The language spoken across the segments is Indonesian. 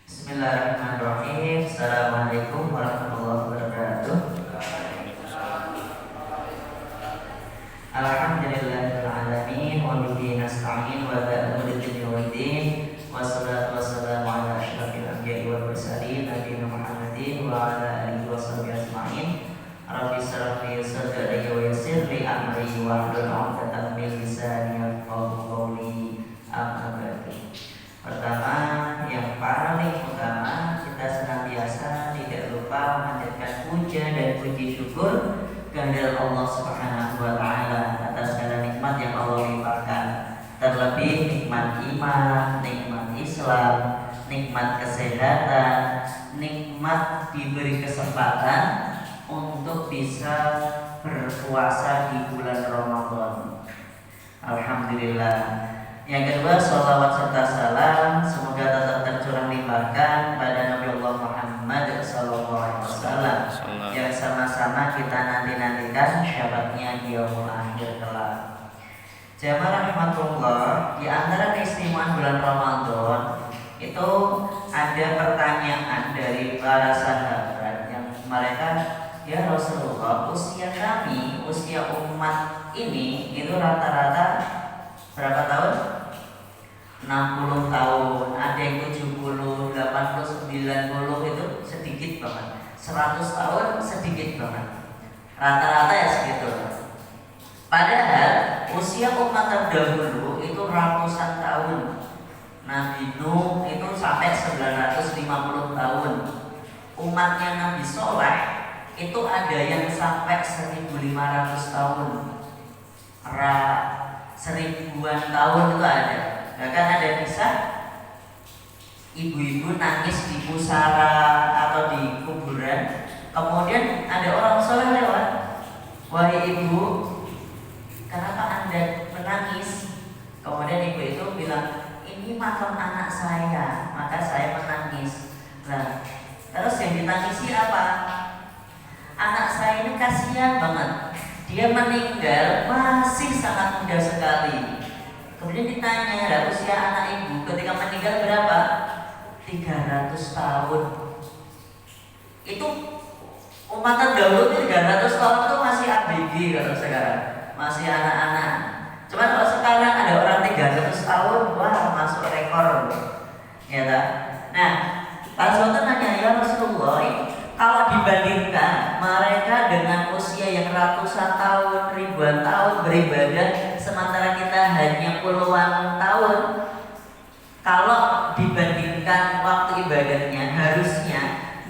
Bismillahirrahmanirrahim. Assalamualaikum warahmatullahi wabarakatuh. Alhamdulillahirabbil alamin wa bihi nasta'in wa bi'amri dunya waddin wassalatu wassalamu ala asyrafil anbiya'i wal mursalin nabiyina Muhammadin wa ala alihi washabihi ajma'in. Rabbi shrah li sadri wa yassir li amri wa hlul 'uqdatam min lisani yafqahu qawli. Amma ba'du. Pertama, yang paling utama, kita senantiasa tidak lupa memanjatkan puja dan puji syukur kehadirat Allah Subhanahu wa taala atas segala nikmat yang Allah limpahkan. Terlebih nikmat iman, nikmat Islam, nikmat kesehatan, nikmat diberi kesempatan untuk bisa berpuasa di bulan Ramadan. Alhamdulillah. Yang kedua, sholawat serta salam semoga tetap tercurah limpahkan pada Nabi Allah Muhammad SAW yang sama-sama kita nanti-nantikan syafaatnya di yaumul akhir kelak. Jamaah rahmatullah, di antara keistimewaan bulan Ramadan itu ada pertanyaan dari para sahabat yang mereka, ya Rasulullah, usia kami, usia umat ini itu rata-rata berapa tahun? 60 tahun, ada yang 70, 80, 90 itu sedikit banget. 100 tahun sedikit banget. Rata-rata ya segitu. Padahal usia umat terdahulu itu ratusan tahun. Nabi Nuh itu sampai 950 tahun. Umatnya Nabi Soleh itu ada yang sampai 1500 tahun. Seribuan tahun itu ada. Bahkan ada kisah ibu-ibu nangis di pusara atau di kuburan. Kemudian ada orang soleh lewat. Wahai ibu, kenapa Anda menangis? Kemudian ibu itu bilang, ini makam anak saya, maka saya menangis. Nah, terus yang ditangisi apa? Anak saya ini kasihan banget. Dia meninggal masih sangat muda sekali. Kemudian ditanya, usia anak ibu ketika meninggal berapa? 300 tahun. Itu umat terdahulu 300 tahun itu masih ABG kalau sekarang, masih anak-anak. Cuma kalau sekarang ada orang 300 tahun, wah masuk rekor, ya tak? Nah, Rasulullah nanya, ya Rasulullah, kalau dibandingkan mereka dengan usia yang ratusan tahun, ribuan tahun beribadah, sementara kita hanya puluhan tahun, kalau dibandingkan waktu ibadahnya, harusnya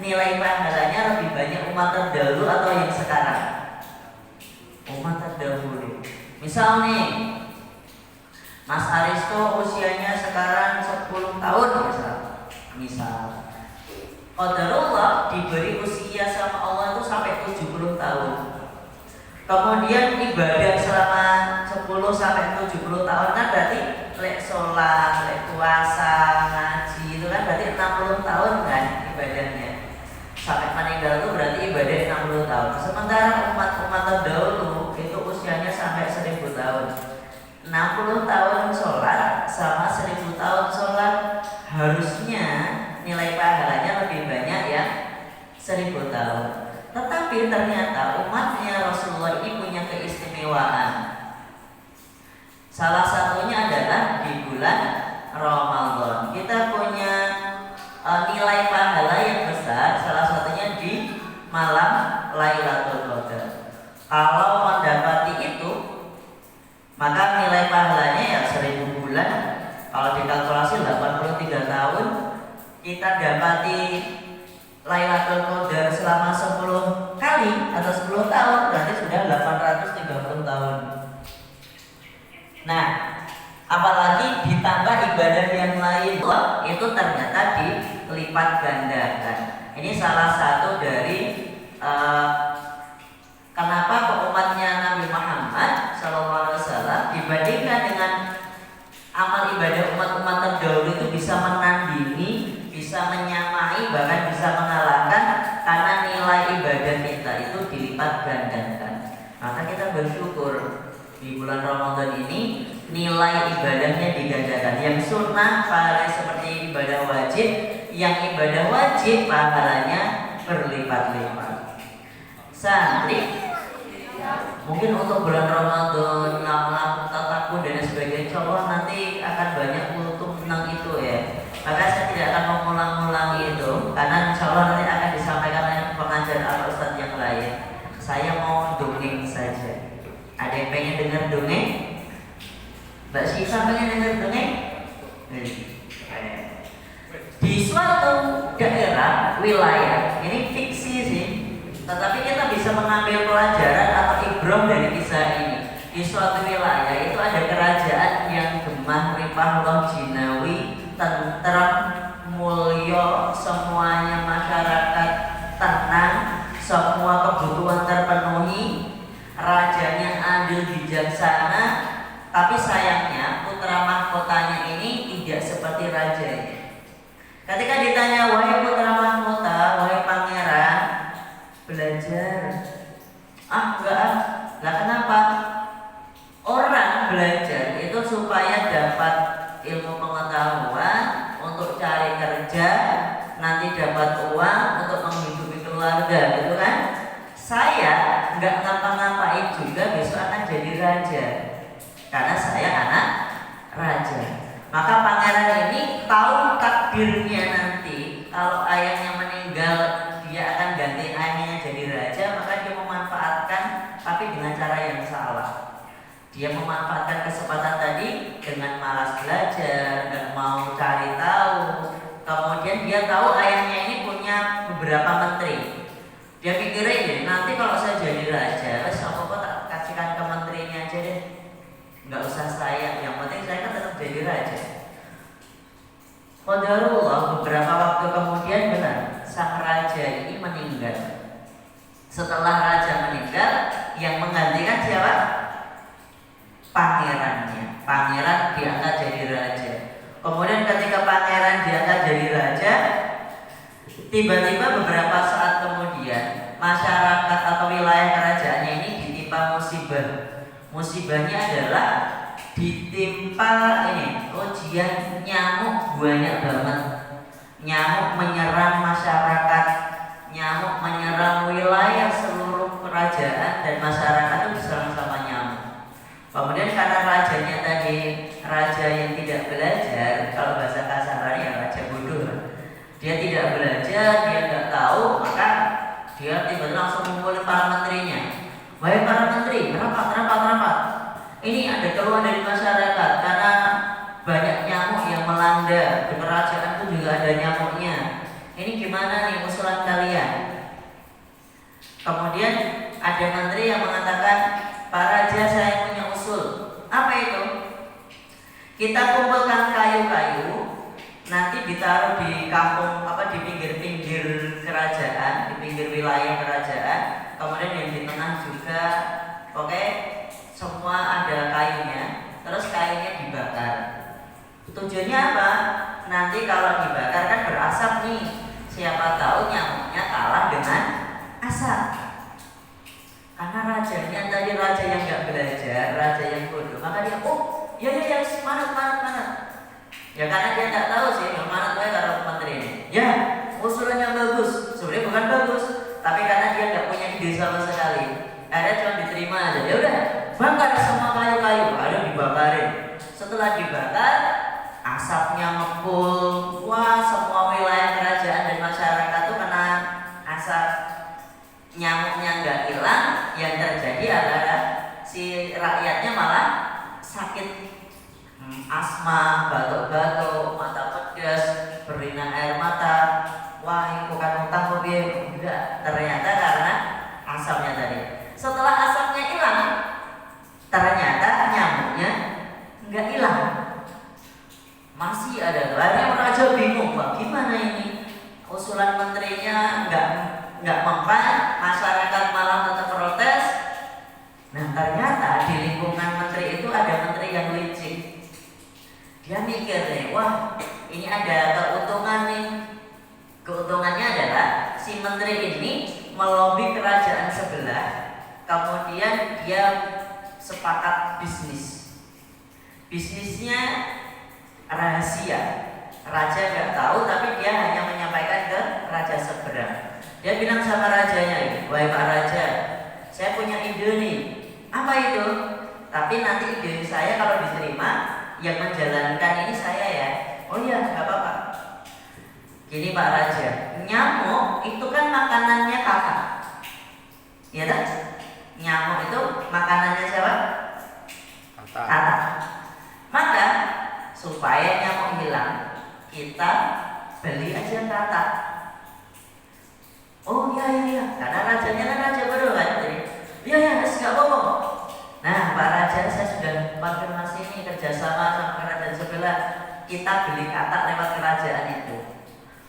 nilai pahalanya lebih banyak umat terdahulu atau yang sekarang? Umat terdahulu. Misal nih, Mas Aristo usianya sekarang 10 tahun misal. Qadarullah diberi usia sama Allah itu sampai 70 tahun. Kemudian ibadah selama 10 sampai 70 tahun kan berarti lek sholat, lek puasa, ngaji itu kan berarti 60 tahun kan ibadahnya. Sampai meninggal itu berarti ibadah 60 tahun. Sementara umat-umat terdahulu itu usianya sampai 1000 tahun. 60 tahun sholat sama 1000 tahun sholat, harusnya nilai pahalanya lebih banyak ya 1000 tahun. Tetapi ternyata umatnya Rasulullah ini punya keistimewaan. Salah satunya adalah di bulan Ramadan kita punya nilai pahala yang besar. Salah satunya di malam Lailatul Qadar. Kalau mendapati itu, maka nilai pahalanya ya 1000 bulan. Kalau dikalkulasi 83 tahun, kita dapati Lailatul Qadar selama 10 kali atau 10 tahun, berarti sudah 830 tahun. Nah, apalagi ditambah ibadah yang lain, itu ternyata dilipat gandakan. Ini salah satu dari kenapa umatnya Nabi Muhammad SAW dibandingkan dengan amal ibadah umat-umat terdahulu itu bisa menandingi, bisa menyamai, bahkan bisa mengalahkan, karena nilai ibadah kita itu dilipat gandakan. Maka kita bersyukur di bulan Ramadan ini nilai ibadahnya digandakan. Yang sunnah pahalanya seperti ibadah wajib, yang ibadah wajib pahalanya berlipat-lipat. Santri mungkin untuk bulan Ramadan ngamal tataku dan sebagainya, insya Allah nanti akan banyak kultum tentang itu ya. Maka saya tidak akan mengulang-ulang itu karena insya Allah nanti akan disampaikan oleh pengajar atau ustadz yang lain. Saya mau dongeng saja. Ada yang pengen dengar dongeng? Mbak Syifa pengen dengar dongeng? Di suatu daerah, wilayah, ini fiksi sih, tetapi kita bisa mengambil pelajaran atau ibrah dari kisah ini. Di suatu wilayah itu ada kerajaan yang gemah ripah loh jinawi, tentrem, mulya, semuanya masyarakat tenang, semua kebutuhan terpenuhi, rajanya adil bijaksana, tapi sayangnya putra mahkotanya ini tidak seperti rajanya. Ketika ditanya, wahai putra mahkota, wahai pangeran, belajar. Enggak. Lah kenapa? Orang belajar itu supaya dapat ilmu pengetahuan untuk cari kerja, nanti dapat uang untuk menghidupi keluarga, gitu kan? Saya nggak ngapa-ngapain juga besok akan jadi raja, karena saya anak raja. Maka pangeran ini tahu takdirnya nanti kalau ayahnya meninggal dia akan ganti ayahnya jadi raja, maka dia memanfaatkan tapi dengan cara yang salah. Dia memanfaatkan kesempatan tadi dengan malas belajar, nggak mau cari tahu. Kemudian dia tahu ayahnya ini punya beberapa menteri. Dia pikirin nanti kalau saya jadi raja, apa tak kasihkan ke menterinya aja deh. Nggak usah saya, yang penting saya kan tetap jadi raja. Qadarullah, beberapa waktu kemudian benar sang raja ini meninggal. Setelah raja meninggal, yang menggantikan siapa? Pangerannya. Pangeran diangkat jadi raja. Kemudian ketika pangeran diangkat jadi raja, tiba-tiba beberapa saat kemudian masyarakat atau wilayah kerajaannya ini ditimpa musibah. Musibahnya adalah ditimpa ujian nyamuk banyak banget. Nyamuk menyerang masyarakat, nyamuk menyerang wilayah seluruh kerajaan dan masyarakat itu diserang sama nyamuk. Kemudian karena rajanya tadi raja yang tidak belajar, kalau bahasa kasarnya raja bodoh. Dia tidak belajar, dia nggak tahu, maka dia tiba-tiba langsung mengumpulkan para menterinya. Wahai para menteri, rapat. Ini ada keluhan dari masyarakat karena banyak nyamuk yang melanda. Di kerajaan itu juga ada nyamuknya. Ini gimana nih usulan kalian? Kemudian ada menteri yang mengatakan, Pak Raja, saya punya usul. Apa itu? Kita kumpulkan kayu-kayu, nanti ditaruh di kampung di pinggir-pinggir kerajaan, di pinggir wilayah kerajaan. Kemudian yang di tengah juga, semua ada kayunya. Terus kayunya dibakar. Tujuannya apa? Nanti kalau dibakar kan berasap nih. Siapa tahu nyamuknya kalah dengan asap. Karena rajanya tadi raja yang nggak belajar, raja yang bodoh, maka dia ya mana. Ya karena dia nggak tahu sih, yang mana tuh karena menteri ini. Ya usulannya bagus, sebenarnya bukan bagus, tapi karena dia nggak punya ide sama sekali, ada cuma diterima aja. Ya udah, bakar semua kayu-kayu, ada dibakarin. Setelah dibakar, asapnya ngepul, wah semua wilayah kerajaan dan masyarakat tuh kena asap. Nyamuknya nggak hilang, yang terjadi adalah si rakyatnya malah sakit, asma, batuk-batuk, mata pedas, berinak air mata. Wah, ini bukan utang mobil, enggak. Ternyata karena asapnya tadi. Setelah asapnya hilang, ternyata nyamuknya nggak hilang, masih ada. Akhirnya raja bingung, Pak, gimana ini? Usulan menterinya nggak mempan, masyarakat malah tetap protes. Nah ternyata di lingkungan menteri itu ada menteri yang licik. Dia mikir nih, wah ini ada keuntungan nih. Keuntungannya adalah si menteri ini melobi kerajaan sebelah, kemudian dia sepakat bisnis. Bisnisnya rahasia, raja nggak tahu, tapi dia hanya Dia bilang sama rajanya, wahai Pak Raja, saya punya ide nih. Apa itu? Tapi nanti ide saya kalau diterima, yang menjalankan ini saya ya. Oh iya, nggak apa-apa. Gini Pak Raja, nyamuk itu kan makanannya kakak. Iya tak? Nyamuk itu makanannya siapa? Kakak. Maka supaya nyamuk hilang, kita beli aja kakak. Oh iya, karena rajanya kan raja baru kan, jadi iya nggak apa-apa. Nah Pak Raja, saya sudah konfirmasi ini kerjasama sama kerajaan sebelah. Kita beli katak lewat kerajaan itu,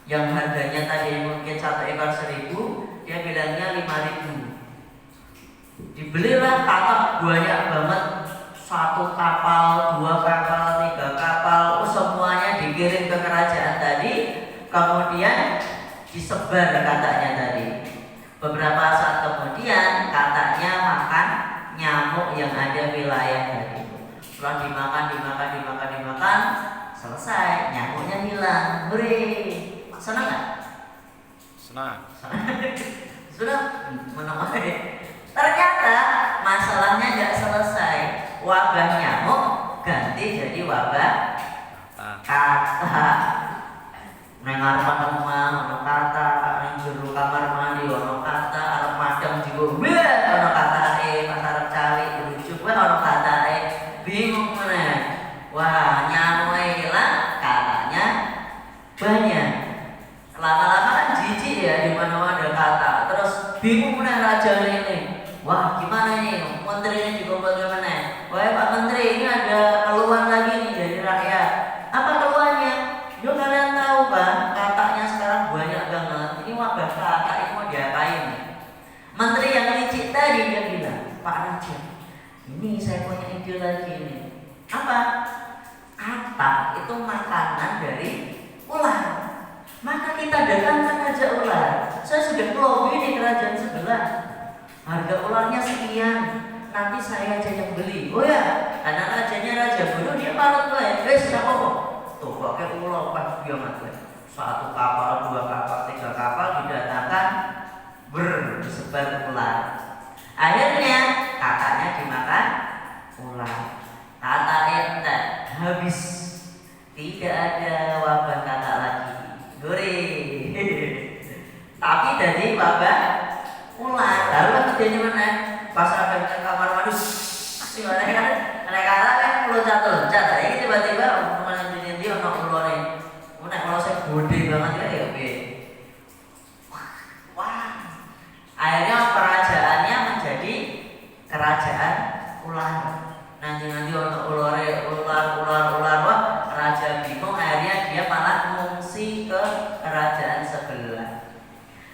yang harganya tadi mungkin 1 ekor 1.000, dia bilangnya 5.000. Dibelilah katak banyak banget, 1 kapal, 2 kapal, 3 kapal, semuanya dikirim ke kerajaan tadi, kemudian disebar kataknya tadi. Beberapa saat kemudian kataknya makan nyamuk yang ada wilayah tadi. Setelah dimakan, selesai, nyamuknya hilang. Hore, senang nggak? Senang. Sudah menang. Ternyata masalahnya nggak selesai. Wabah nyamuk ganti jadi wabah kata. Neng arep omah ono kata, neng jero kamar mandi ono kata, arep madang juga ono katae, pas arep cari rujuk ono katae, bingung meneh. Wah, nyamuke hilang, katanya banyak. Lama-lama kan jijik ya, di mana ada kata. Terus bingung meneh raja ini. Wah, gimana ini? Menterinya juga bagaimana? Wah, Pak Menteri, ini ada keluhan lagi nih dari rakyat. Apa keluhannya? Yuk kalian tahu kan, kataknya sekarang banyak banget. Ini wabah katak, ini mau diapain? Menteri yang licik tadi dia bilang, Pak Raja, ini saya punya ide lagi nih. Apa? Katak itu makanan dari ular. Maka kita datangkan aja ular. Saya sudah lobby di kerajaan sebelah. Harga ularnya sekian. Nanti saya aja yang beli. Oh ya, karena rajanya raja bodoh, dia parut gue. Siapa kok? Tuh pakai ular pas dia mati. 1 kapal, 2 kapal, 3 kapal didatangkan, disebar ular. Akhirnya kakaknya dimakan ular. Kata ente habis, tidak ada wabah kata lagi. Hore. Tapi dari wabah ular. Lalu terjadi mana? Pas sampai ke kamar mandi, si mana kan? Mereka kan loncat-loncat. Ini tiba-tiba dia ono ulone. Nek kalau saya gede banget ya oke. Wah. Akhirnya kerajaannya menjadi kerajaan ular. Nanti ono ular. Wah, raja bingung. Akhirnya dia malah mengungsi ke kerajaan sebelah.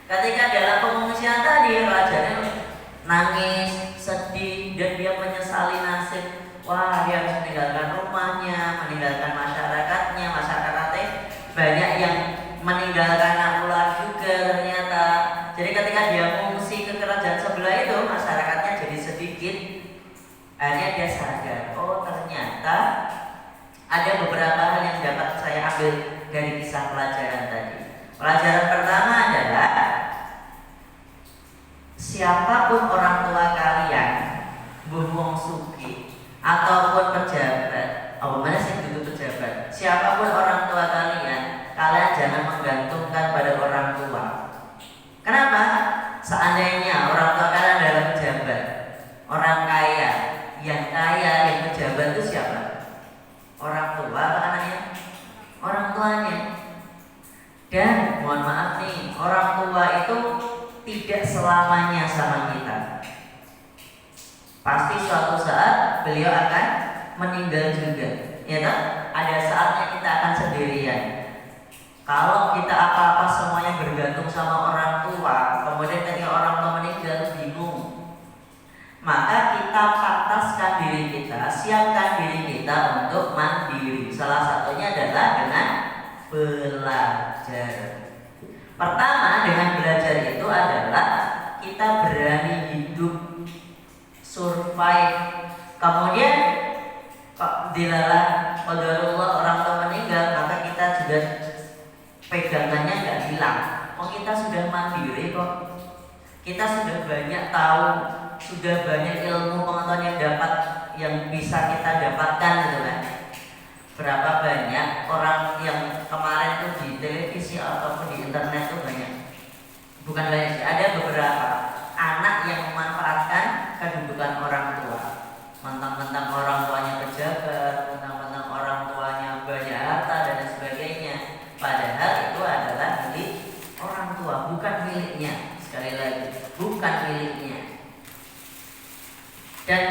Ketika dalam pengungsian tadi, rajanya nangis, sedih, dan dia menyesali nasib. Wah, dia harus meninggalkan rumahnya, meninggalkan masyarakatnya banyak yang meninggalkan ular juga ternyata. Jadi ketika dia mengungsi ke kerajaan sebelah itu, masyarakatnya jadi sedikit. Akhirnya dia sadar, oh ternyata ada beberapa hal yang dapat saya ambil dari kisah pelajaran tadi. Pelajaran pertama adalah siapapun orang tua kalian, wong sugih ataupun pejabat, mana sih itu pejabat? Siapapun orang tua kalian jangan menggantungkan pada orang tua. Kenapa? Seandainya orang tua kalian adalah pejabat, orang kaya, yang pejabat itu siapa? Orang tua atau anaknya? Orang tuanya. Dan mohon maaf nih, orang tua itu tidak selamanya sama kita. Pasti suatu saat beliau akan meninggal juga, ya kan? Ada saatnya kita akan sendirian. Kalau kita apa-apa semuanya bergantung sama orang tua, kemudian ketika orang tua meninggal bingung, maka kita pantaskan diri kita, siapkan diri kita untuk mandiri. Salah satunya adalah dengan belajar. Pertama, dengan belajar itu adalah kita berani hidup, survive. Kemudian dilalah qadarullah orang tua meninggal, maka kita juga pegangannya nggak hilang. oh kita sudah mandiri kok, kita sudah banyak tahu, sudah banyak ilmu pengetahuan yang bisa kita dapatkan gitu kan. Berapa banyak orang yang kemarin tuh di televisi ataupun di internet tuh banyak, bukan banyak sih, ada beberapa anak yang memanfaatkan kedudukan orang tua, mentang-mentang orang tuanya pejabat, mentang-mentang orang tuanya banyak harta dan sebagainya, padahal itu adalah milik orang tua, bukan miliknya. Sekali lagi, bukan miliknya. Dan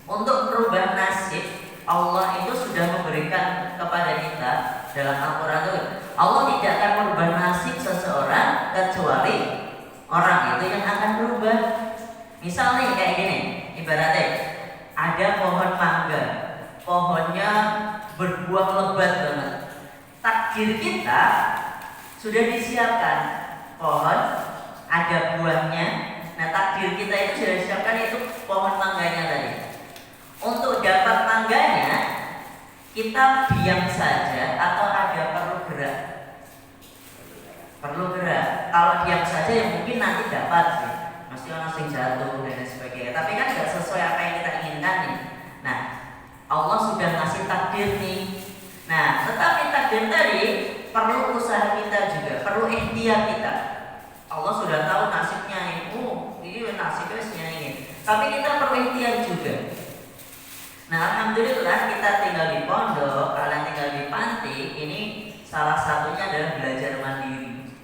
untuk merubah nasib, Allah itu sudah memberikan kepada kita dalam Al-Quran itu, Allah tidak akan merubah nasib seseorang kecuali orang itu yang akan berubah. Misal nih kayak gini, ibaratnya ada pohon mangga, pohonnya berbuah lebat banget. Takdir kita sudah disiapkan, pohon ada buahnya. Nah, takdir kita itu sudah disiapkan, itu pohon mangganya tadi. Untuk dapat mangganya, kita diam saja atau ada perlu gerak? Perlu gerak. Kalau diam saja ya mungkin nanti dapat sih, mesti orang sing jatuh dan sebagainya. Tapi kan nggak sesuai apa yang kita inginkan nih. Nah, Allah sudah ngasih takdir nih. Nah, tetapi takdir tadi perlu usaha kita juga, perlu ikhtiar kita. Allah sudah tahu nasibnya itu, ini nasibnya ini. Tapi kita perlu ikhtiar juga. Nah, alhamdulillah kita tinggal di pondok, kalian tinggal di panti. Ini salah satunya adalah belajar mandiri.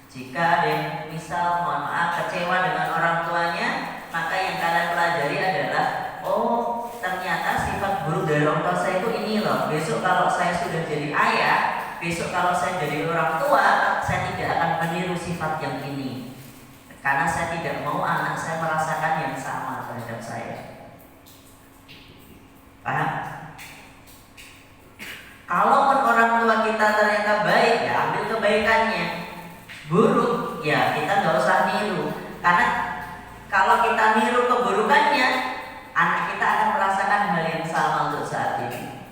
Jika ada yang misal mohon maaf kecewa dengan orang tuanya, maka yang kalian pelajari adalah, oh ternyata sifat buruk dari orang tua saya itu ini loh. Besok kalau saya sudah jadi ayah, besok kalau saya jadi orang tua, saya tidak akan meniru sifat yang ini, karena saya tidak mau anak saya merasakan yang sama terhadap saya. Paham? Kalaupun orang tua kita ternyata baik, ya ambil kebaikannya. Buruk, ya kita nggak usah niru, karena kalau kita niru keburukannya, anak kita akan merasakan hal yang sama untuk saat ini.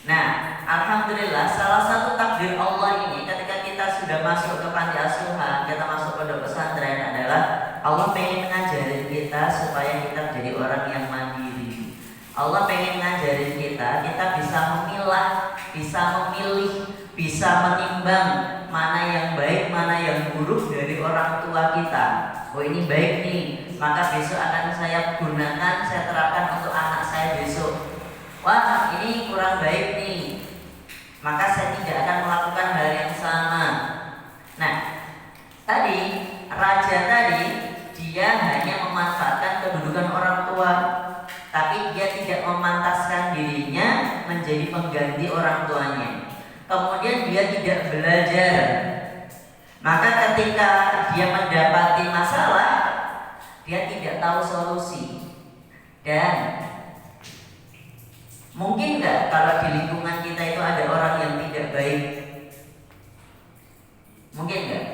Nah, alhamdulillah salah satu takdir Allah ini ketika kita sudah masuk ke panti asuhan, kita masuk ke pondok pesantren adalah Allah pengen ngajarin kita supaya kita jadi orang yang mandiri. Allah pengen ngajarin kita bisa memilah, bisa memilih, bisa menimbang mana yang baik, mana yang buruk dari orang tua kita. Oh ini baik nih, maka besok akan saya gunakan, saya terapkan untuk anak saya besok. Wah ini kurang baik nih, maka saya tidak akan melakukan hal yang sama. Nah, tadi raja tadi dia hanya memanfaatkan kedudukan orang tua, tapi dia tidak memantaskan dirinya menjadi pengganti orang tuanya. Kemudian dia tidak belajar, maka ketika dia mendapati masalah, dia tidak tahu solusi. Dan mungkin nggak kalau di lingkungan kita itu ada orang yang tidak baik? Mungkin nggak?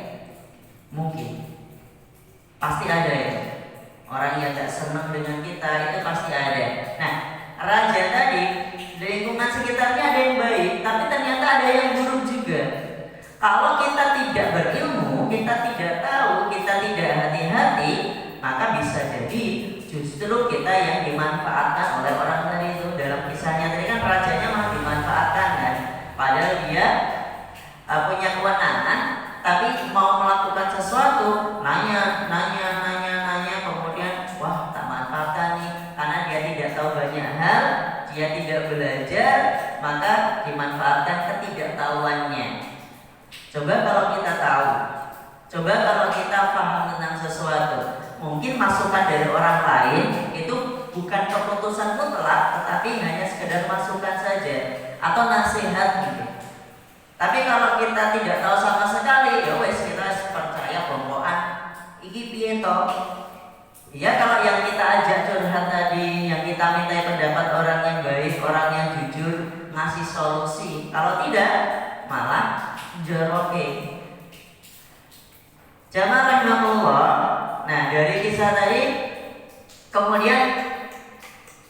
Mungkin. Pasti ada ya. Orang yang nggak senang dengan kita itu pasti ada. Nah, raja tadi di lingkungan sekitarnya ada yang baik, tapi ternyata ada yang buruk juga. Kalau kita tidak berilmu, kita tidak tahu, kita tidak hati-hati, maka bisa jadi justru kita yang dimanfaatkan oleh orang tadi itu. Dalam kisahnya tadi kan rajanya malah dimanfaatkan kan, padahal dia punya kewenangan, tapi mau melakukan sesuatu, nanya, kemudian wah tak manfaatkan nih, karena dia tidak tahu banyak hal, dia tidak belajar, maka dimanfaatkan ketidaktahuannya. Coba kalau kita tahu, coba kalau kita paham tentang sesuatu, mungkin masukan dari orang lain itu bukan keputusan mutlak, tetapi hanya sekedar masukan saja atau nasihat gitu. Tapi kalau kita tidak tahu sama sekali, ya wes kita percaya pokoknya iki piye to. Ya kalau yang kita ajak curhat tadi, yang kita minta pendapat orang yang baik, orang yang jujur, ngasih solusi. Kalau tidak, malah joroke. Jamaah rahimahullah. Nah dari kisah tadi, kemudian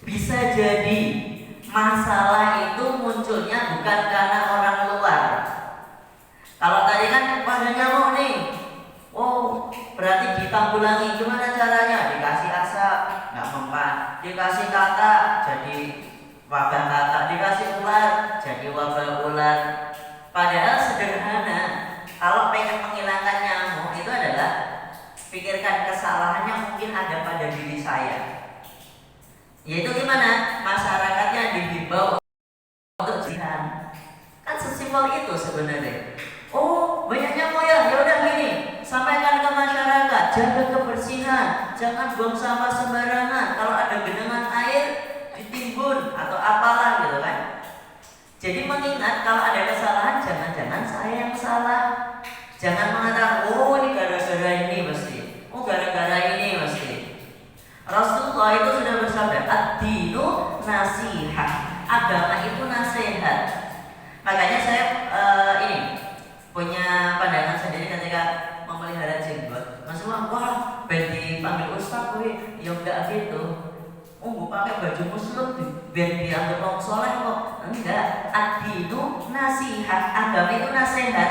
bisa jadi masalah itu munculnya bukan karena orang luar. Kalau tadi kan ulangi. Gimana caranya? Dikasih asap, nggak mempan. Dikasih kata, jadi wabah kata. Dikasih ular, jadi wabah ular. Padahal sederhana. Kalau pengen menghilangkan nyamuk itu adalah pikirkan kesalahannya mungkin ada pada diri saya. Yaitu gimana? Masyarakatnya dihimbau untuk jihad. Kan sesimpel itu sebenarnya. Oh, banyak nyamuk ya. Ya udah gini, sampaikan ke masyarakat, jaga kebersihan, jangan buang sampah sembarangan. Kalau ada genangan air ditimbun atau apalah gitu kan. Jadi mengingat kalau ada kesalahan, jangan-jangan saya yang salah. Jangan mengatakan, oh ini gara-gara ini mesti, oh gara-gara ini mesti. Rasulullah itu sudah bersabda, ad-dinu nasihah, agama itu nasihat. Makanya saya ini punya pandangan sendiri ketika memelihara jenggot. Maksudnya, wah, ben dipanggil ustaz, gue, ya enggak gitu. Oh, gue pakai baju muslim, ben dianggap orang soleh kok. Enggak, ad-dinu nasihat, agama itu nasihat.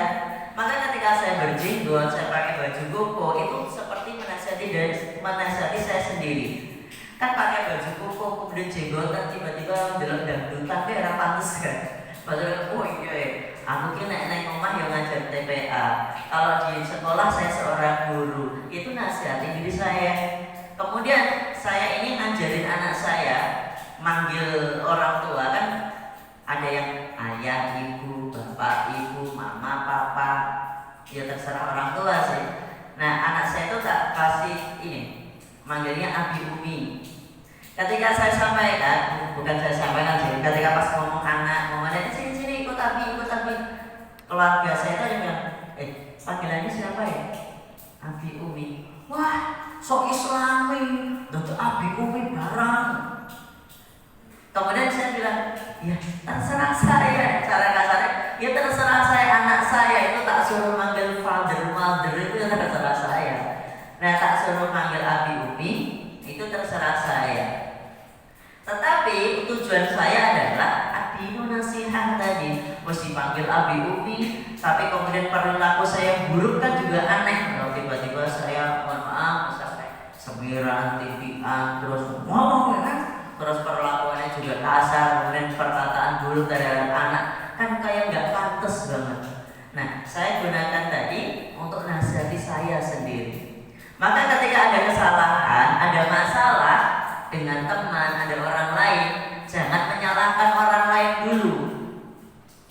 Maka ketika saya berjenggot, saya pakai baju koko, itu seperti menasihati saya sendiri. Kan pakai baju koko, kemudian jenggotan, tiba-tiba delok dangdutan, kayak orang pantes kan. Maksudnya, oh iya, aku kira naik omah yang ngajar TPA. Kalau di sekolah saya seorang guru, itu nasihati diri saya. Kemudian saya ini ngajarin anak saya manggil orang tua kan, ada yang ayah, ibu, bapak, ibu, mama, papa, ya terserah orang tua sih. Nah anak saya itu tak kasih ini, manggilnya abi umi. Ketika saya sampaikan, bukan saya sampaikan sih, ketika pas ngomong anak, ngomongnya sini ikut abi, keluarga saya itu yang bilang, panggilannya siapa ya? Abi umi. Wah, sok islami, untuk abi umi barang. Kemudian saya bilang, ya terserah saya, cara kasarnya, ya terserah saya, anak saya itu tak suruh manggil father, mother itu ya terserah saya. Nah tak suruh manggil abi umi, itu terserah saya. Tetapi tujuan saya adalah adinu nasihat tadi, mesti panggil abi umi, tapi kemudian perilaku saya buruk kan juga aneh. Kalau tiba-tiba saya, mohon maaf, misalnya semiran, tipian, terus ngomong kan, terus perlakuannya juga kasar, kemudian perkataan buruk dari anak, kan kayak nggak pantas banget. Nah, saya gunakan tadi untuk nasihati saya sendiri. Maka ketika ada kesalahan, ada masalah dengan teman, ada orang lain, jangan menyalahkan orang lain dulu.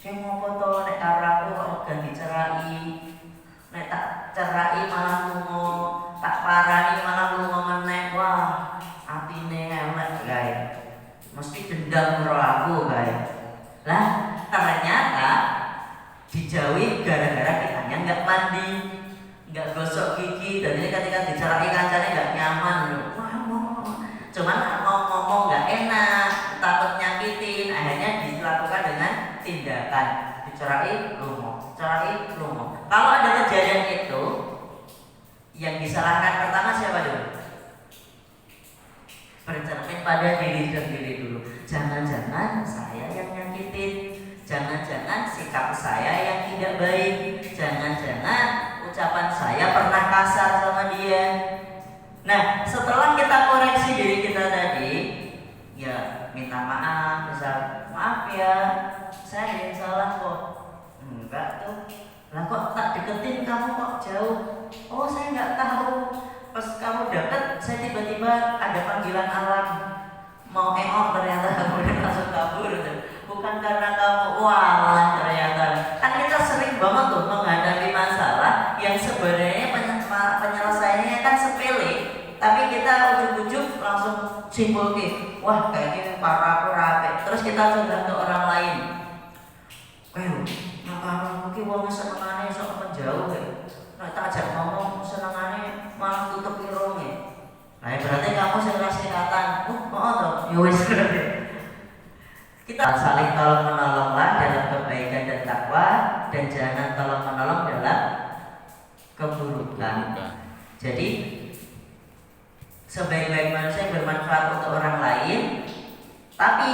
Kayak mau foto, nek karo aku kok ganti cerai, nek tak cerai malah lungo, tak parani malah lungo meneh. Wah, atine elek guys, mesti dendam karo aku guys. Lah ternyata dijauhi gara-gara kitanya nggak mandi, nggak gosok gigi, dan ini ketika dicerai kancane nggak nyaman. Cuman ngomong nggak enak, takut nyakitin, akhirnya dilakukan dengan tindakan dicerai lungo. Kalau ada kejadian itu, yang disalahkan pertama siapa dulu? Bercermin pada diri sendiri dulu. Jangan-jangan saya yang nyakitin, jangan-jangan sikap saya yang tidak baik, jangan-jangan ucapan saya pernah kasar sama dia. Nah, setelah kita koreksi diri kita tadi, ya minta maaf, misal maaf ya, saya yang salah kok. Enggak tuh, lah kok tak deketin kamu kok jauh. Oh saya nggak tahu, pas kamu deket saya tiba-tiba ada panggilan alam, mau ternyata kemudian langsung kabur. Bukan karena kamu, wah ternyata. Kan kita sering banget tuh menghadapi masalah yang sebenarnya penyelesaiannya kan sepele, tapi kita ujuk-ujuk langsung simpul ke, wah kayaknya parah aku rapi. Terus kita coba ke orang lain, maka mungkin wong senengane sok menjauh ya. Nek tak ajak ngomong senengane malah tutup irunge. Nah berarti kamu sing rasihatan. Oh toh, ya wis. Kita saling tolong menolonglah dalam kebaikan dan takwa, dan jangan tolong menolong dalam keburukan. Jadi sebaik-baik manusia bermanfaat untuk orang lain, tapi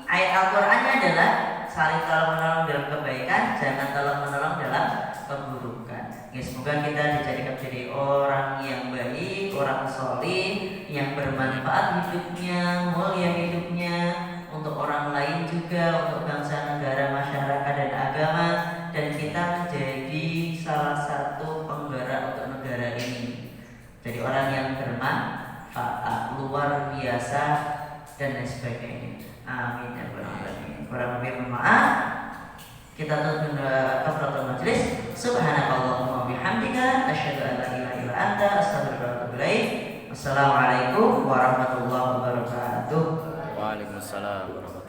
ayat Al-Qur'annya adalah saling tolong menolong dalam kebaikan, jangan tolong menolong dalam keburukan. Ya, semoga kita dijadikan jadi orang yang baik, orang solih, yang bermanfaat hidupnya, mulia hidupnya untuk orang lain juga, untuk bangsa, negara, masyarakat dan agama, dan kita menjadi salah satu penggerak untuk negara ini. Jadi orang yang bermanfaat luar biasa dan lain sebagainya. Amin ya rabbal alamin. Kurang lebih mohon maaf. Kita tutup kafaratul majelis. Subhanakallahumma wa bihamdika asyhadu an la ilaha illa anta astaghfiruka wa atubu ilaik. Wassalamualaikum warahmatullahi wabarakatuh. Waalaikumsalam warahmatullahi wabarakatuh.